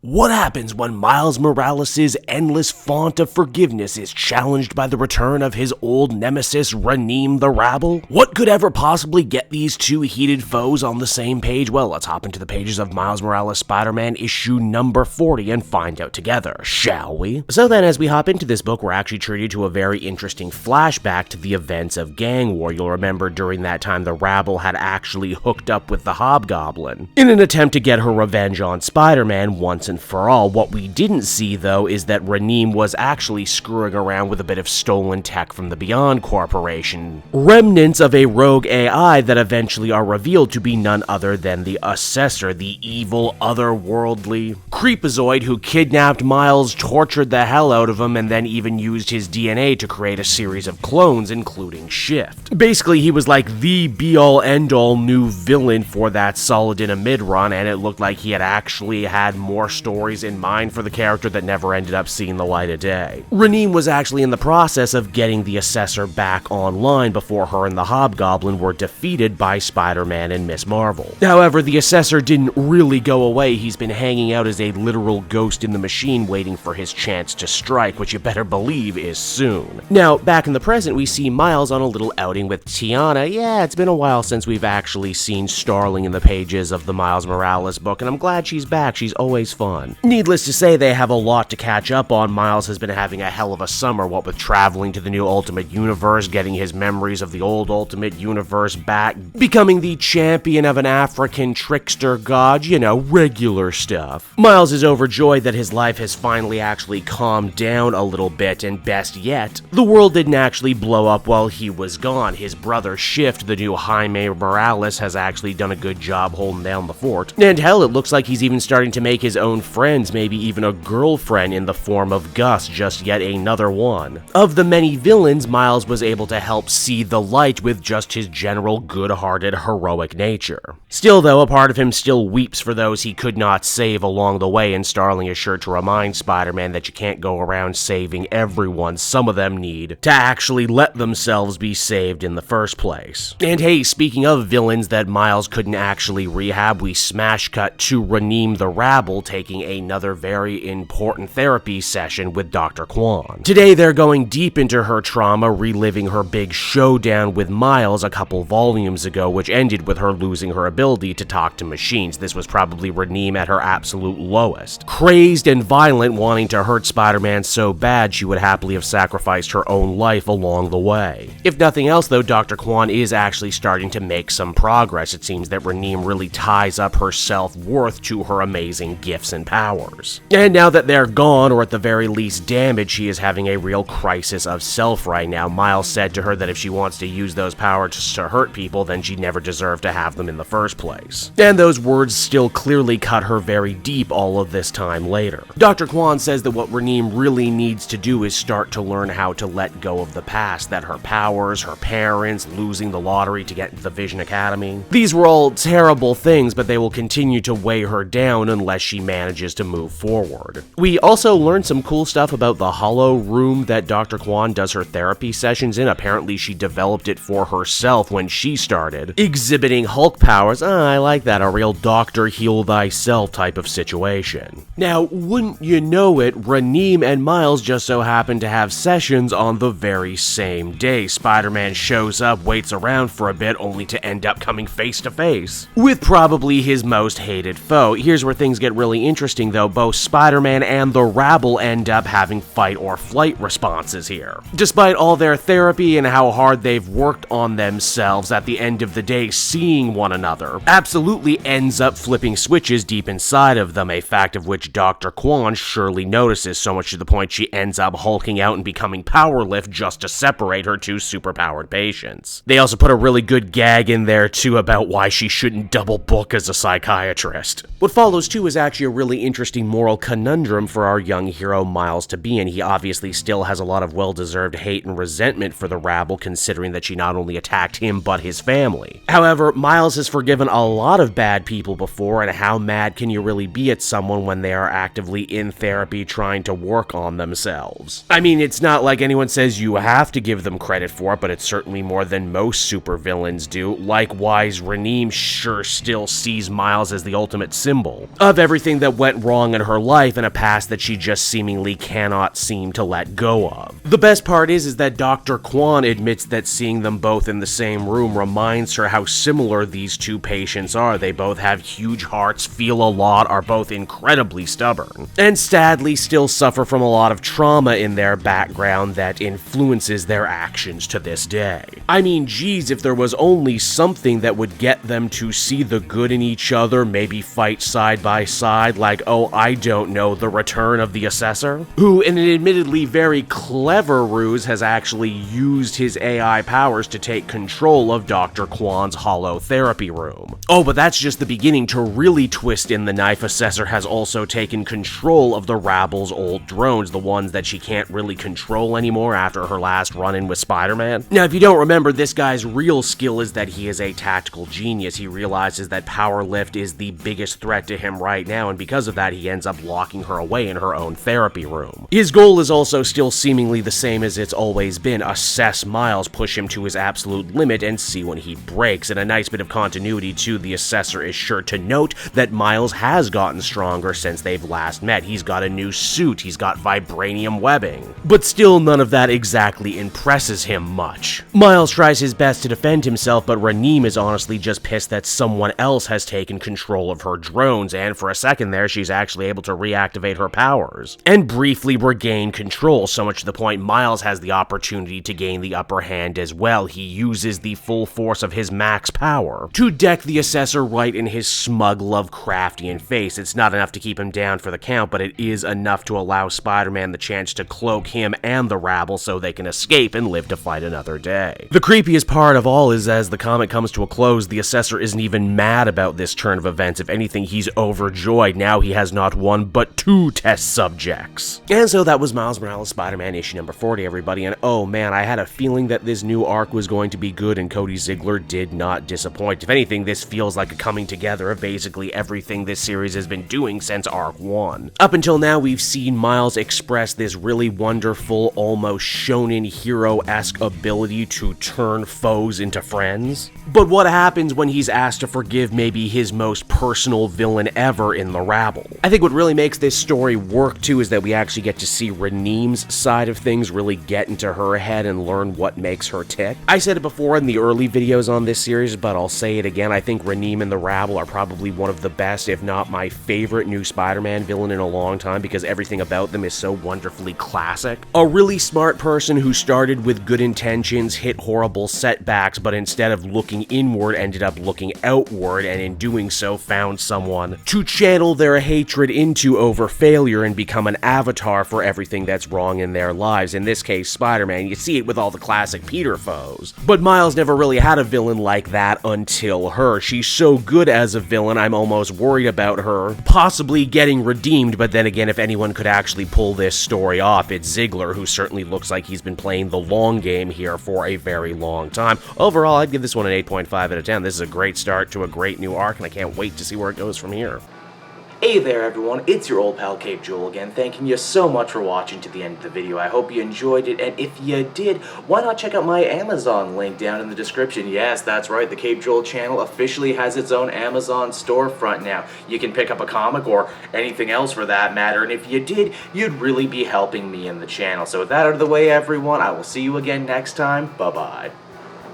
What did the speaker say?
What happens when Miles Morales' endless font of forgiveness is challenged by the return of his old nemesis, Reneem the Rabble? What could ever possibly get these two heated foes on the same page? Well, let's hop into the pages of Miles Morales Spider-Man issue number 40 and find out together, shall we? So then, as we hop into this book, we're actually treated to a very interesting flashback to the events of Gang War. You'll remember during that time the Rabble had actually hooked up with the Hobgoblin in an attempt to get her revenge on Spider-Man once and for all. What we didn't see, though, is that Reneem was actually screwing around with a bit of stolen tech from the Beyond Corporation. Remnants of a rogue AI that eventually are revealed to be none other than the Assessor, the evil, otherworldly creepazoid who kidnapped Miles, tortured the hell out of him, and then even used his DNA to create a series of clones, including Shift. Basically, he was like the be-all, end-all new villain for that solid in a mid-run, and it looked like he had actually had more stories in mind for the character that never ended up seeing the light of day. Reneem was actually in the process of getting the Assessor back online before her and the Hobgoblin were defeated by Spider-Man and Miss Marvel. However, the Assessor didn't really go away. He's been hanging out as a literal ghost in the machine waiting for his chance to strike, which you better believe is soon. Now, back in the present, we see Miles on a little outing with Tiana. Yeah, it's been a while since we've actually seen Starling in the pages of the Miles Morales book, and I'm glad she's back. She's always fun. Needless to say, they have a lot to catch up on. Miles has been having a hell of a summer, what with traveling to the new Ultimate Universe, getting his memories of the old Ultimate Universe back, becoming the champion of an African trickster god, you know, regular stuff. Miles is overjoyed that his life has finally actually calmed down a little bit, and best yet, the world didn't actually blow up while he was gone. His brother Shift, the new Jaime Morales, has actually done a good job holding down the fort. And hell, it looks like he's even starting to make his own friends, maybe even a girlfriend in the form of Gus, just yet another one. Of the many villains, Miles was able to help see the light with just his general good-hearted, heroic nature. Still though, a part of him still weeps for those he could not save along the way, and Starling is sure to remind Spider-Man that you can't go around saving everyone. Some of them need to actually let themselves be saved in the first place. And hey, speaking of villains that Miles couldn't actually rehab, we smash cut to Reneem the Rabble taking another very important therapy session with Dr. Kwan. Today they're going deep into her trauma, reliving her big showdown with Miles a couple volumes ago, which ended with her losing her ability to talk to machines. This was probably Reneem at her absolute lowest. Crazed and violent, wanting to hurt Spider-Man so bad she would happily have sacrificed her own life along the way. If nothing else though, Dr. Kwan is actually starting to make some progress. It seems that Reneem really ties up her self-worth to her amazing gifts and powers. And now that they're gone, or at the very least damaged, she is having a real crisis of self right now. Miles said to her that if she wants to use those powers to hurt people, then she never deserved to have them in the first place. And those words still clearly cut her very deep all of this time later. Dr. Kwan says that what Reneem really needs to do is start to learn how to let go of the past, that her powers, her parents, losing the lottery to get into the Vision Academy, these were all terrible things, but they will continue to weigh her down unless she manages to move forward. We also learned some cool stuff about the hollow room that Dr. Kwan does her therapy sessions in. Apparently she developed it for herself when she started exhibiting Hulk powers. I like that, a real Doctor Heal Thyself type of situation. Now, wouldn't you know it, Reneem and Miles just so happen to have sessions on the very same day. Spider-Man shows up, waits around for a bit, only to end up coming face to face with probably his most hated foe. Here's where things get really interesting though. Both Spider-Man and the Rabble end up having fight or flight responses here. Despite all their therapy and how hard they've worked on themselves, at the end of the day, seeing one another absolutely ends up flipping switches deep inside of them, a fact of which Dr. Kwan surely notices, so much to the point she ends up hulking out and becoming Powerlift just to separate her two superpowered patients. They also put a really good gag in there too about why she shouldn't double book as a psychiatrist. What follows too is actually a really interesting moral conundrum for our young hero Miles to be in. He obviously still has a lot of well-deserved hate and resentment for the Rabble, considering that she not only attacked him but his family. However, Miles has forgiven a lot of bad people before, and how mad can you really be at someone when they are actively in therapy trying to work on themselves? I mean, it's not like anyone says you have to give them credit for it, but it's certainly more than most supervillains do. Likewise, Reneem sure still sees Miles as the ultimate symbol of everything that that went wrong in her life and a past that she just seemingly cannot seem to let go of. The best part is that Dr. Kwan admits that seeing them both in the same room reminds her how similar these two patients are. They both have huge hearts, feel a lot, are both incredibly stubborn, and sadly still suffer from a lot of trauma in their background that influences their actions to this day. I mean, geez, if there was only something that would get them to see the good in each other, maybe fight side by side, like, oh, I don't know, the return of the Assessor, who, in an admittedly very clever ruse, has actually used his AI powers to take control of Dr. Kwan's holotherapy room. Oh, but that's just the beginning. To really twist in the knife, Assessor has also taken control of the Rabble's old drones, the ones that she can't really control anymore after her last run-in with Spider-Man. Now, if you don't remember, this guy's real skill is that he is a tactical genius. He realizes that power lift is the biggest threat to him right now, and because of that, he ends up locking her away in her own therapy room. His goal is also still seemingly the same as it's always been: assess Miles, push him to his absolute limit, and see when he breaks. And a nice bit of continuity too, the Assessor is sure to note that Miles has gotten stronger since they've last met. He's got a new suit, he's got vibranium webbing, but still none of that exactly impresses him much. Miles tries his best to defend himself, but Raneem is honestly just pissed that someone else has taken control of her drones, and for a second there, she's actually able to reactivate her powers and briefly regain control, so much to the point Miles has the opportunity to gain the upper hand as well. He uses the full force of his max power to deck the Assessor right in his smug, Lovecraftian face. It's not enough to keep him down for the count, but it is enough to allow Spider-Man the chance to cloak him and the Rabble so they can escape and live to fight another day. The creepiest part of all is, as the comic comes to a close, the Assessor isn't even mad about this turn of events. If anything, he's overjoyed. Now he has not one, but two test subjects. And so that was Miles Morales Spider-Man issue number 40, everybody, and oh man, I had a feeling that this new arc was going to be good, and Cody Ziegler did not disappoint. If anything, this feels like a coming together of basically everything this series has been doing since Arc 1. Up until now, we've seen Miles express this really wonderful, almost shonen hero-esque ability to turn foes into friends. But what happens when he's asked to forgive maybe his most personal villain ever in the Rabble? I think what really makes this story work too is that we actually get to see Raneem's side of things, really get into her head and learn what makes her tick. I said it before in the early videos on this series, but I'll say it again. I think Raneem and the Rabble are probably one of the best, if not my favorite, new Spider-Man villain in a long time, because everything about them is so wonderfully classic. A really smart person who started with good intentions, hit horrible setbacks, but instead of looking inward, ended up looking outward, and in doing so found someone to channel their hatred into over failure and become an avatar for everything that's wrong in their lives. In this case, Spider-Man. You see it with all the classic Peter foes. But Miles never really had a villain like that until her. She's so good as a villain, I'm almost worried about her possibly getting redeemed, but then again, if anyone could actually pull this story off, it's Ziegler, who certainly looks like he's been playing the long game here for a very long time. Overall, I'd give this one an 8.5 out of 10. This is a great start to a great new arc, and I can't wait to see where it goes from here. Hey there everyone, it's your old pal Cape Joel again, thanking you so much for watching to the end of the video. I hope you enjoyed it, and if you did, why not check out my Amazon link down in the description. Yes, that's right, the Cape Joel channel officially has its own Amazon storefront now. You can pick up a comic or anything else for that matter, and if you did, you'd really be helping me in the channel. So with that out of the way everyone, I will see you again next time. Bye-bye.